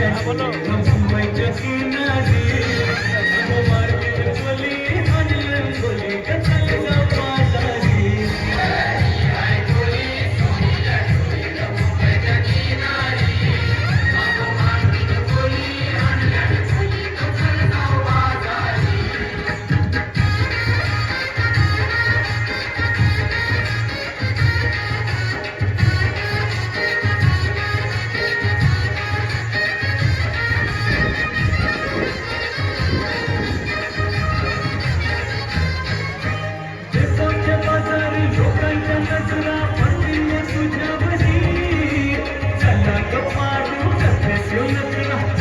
मुंबईच्या किनारी मार्केट बोली ऑनलाईन बोली कशाला जाऊ बाजारी लोकांच्या नजरा पडतील तुझ्यावरी चला गप्पा नखरा